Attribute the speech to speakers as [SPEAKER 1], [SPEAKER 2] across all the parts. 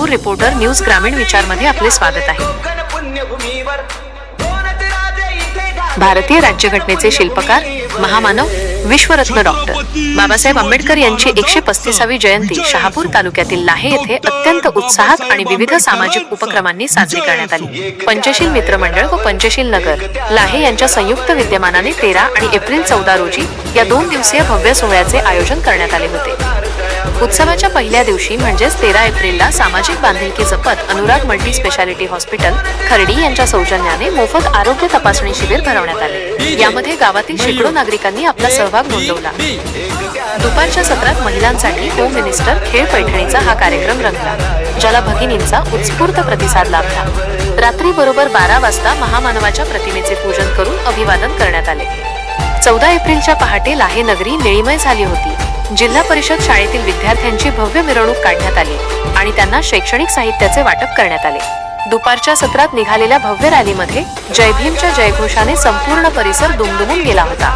[SPEAKER 1] Shahapur reporter news ग्रामीण विचार मध्ये आपले स्वागत आहे। भारतीय राज्यघटनेचे शिल्पकार, महामानव, विश्वरत्न डॉक्टर बाबासाहेब आंबेडकर यांची 135वी जयंती शहापूर तालुक्यातील लाहे येथे अत्यंत उत्साहात आणि विविध सामाजिक उपक्रमांनी साजरी करण्यात आली। पंचशील मित्र मंडळ व पंचशील नगर लाहे यांच्या संयुक्त विद्यमानाने 13 आणि एप्रिल 14 रोजी या 2 दिवसीय भव्य सोहळ्याचे आयोजन करण्यात आले होते। उत्सवाच्या पहिल्या दिवशी म्हणजेच 13 एप्रिलला सामाजिक बांधिलकी जपत Anurag multi speciality hospital Khardi यांच्या सौजन्याने मोफत आरोग्य तपासणी शिबिर भरवण्यात आले। यामध्ये गावातील शेकडो नागरिकांनी आपला सहभाग नोंदवला। दुपारच्या सत्रात महिलांसाठी होम मिनिस्टर खेळ पैठणीचा हा कार्यक्रम रंगला, ज्याला भगिनींचा उत्स्फूर्त प्रतिसाद लाभला। रात्री बरोबर 12 वाजता महामानवाच्या प्रतिमेचे पूजन करून अभिवादन करण्यात आले। 14 एप्रिलच्या पहाटे लाहे नगरी निळीमय झाली होती। जिल्हा परिषद शाळेतील विद्यार्थ्यांची भव्य मिरवणूक काढण्यात आली आणि त्यांना शैक्षणिक साहित्याचे वाटप करण्यात आले। दुपारच्या सत्रात निघालेल्या भव्य रॅलीमध्ये जय भीमच्या जयघोषाने संपूर्ण परिसर दुमदुमून गेला होता।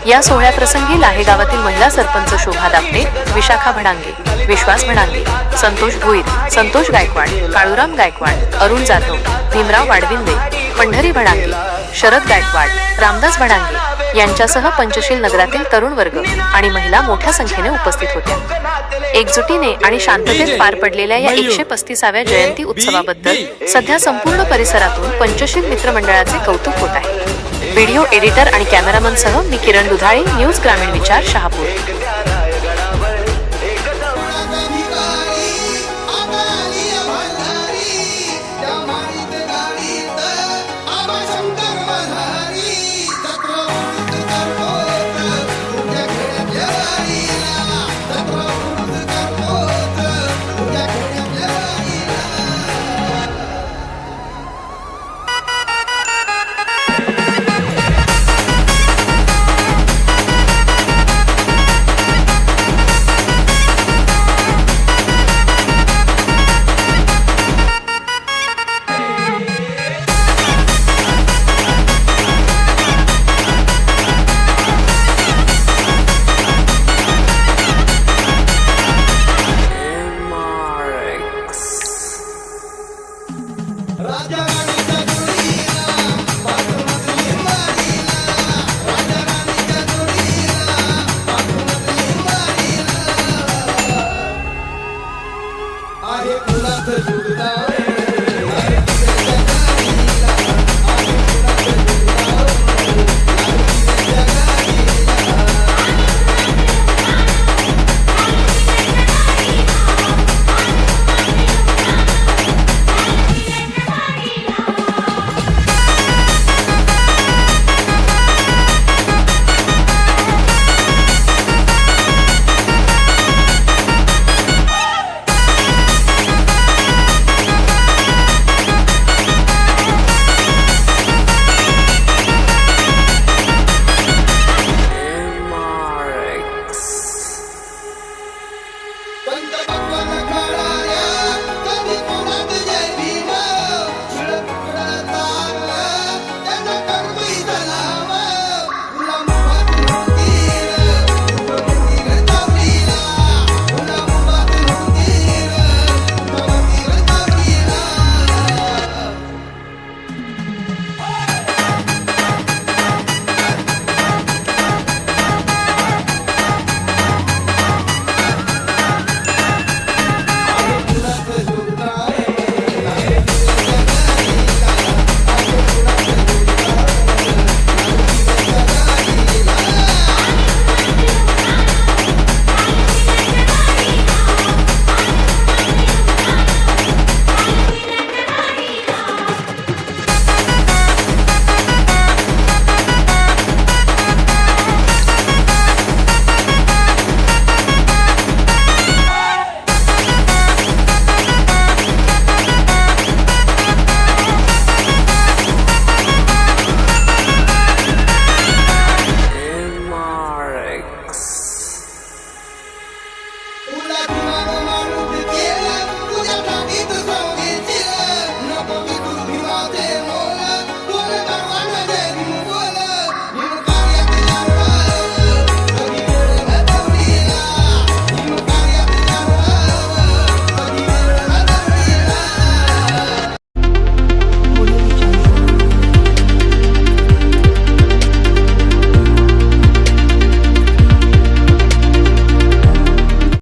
[SPEAKER 1] या सोहळ्याप्रसंगी लाहे गावातील महिला सरपंच शोभा दापटे, विशाखा भडांगे, विश्वास भडांगे, संतोष भोईर, संतोष गायकवाड, काळूराम गायकवाड, अरुण जाधव, भीमराव वाडविंदे, पंढरी भडांगे, शरद गायकवाड, रामदास भडांगे यांच्यासह पंचशील नगरातील तरुण वर्ग आणि महिला मोठ्या संख्येने उपस्थित होत्या। एकजुटीने आणि शांततेत पार पडलेल्या या 135व्या जयंती उत्सवाबद्दल सध्या संपूर्ण परिसरातून पंचशील मित्र मंडळाचे कौतुक होत आहे। व्हिडिओ एडिटर आणि कॅमेरामनसह मी किरण दुधाळे, न्यूज ग्रामीण विचार, शहापूर।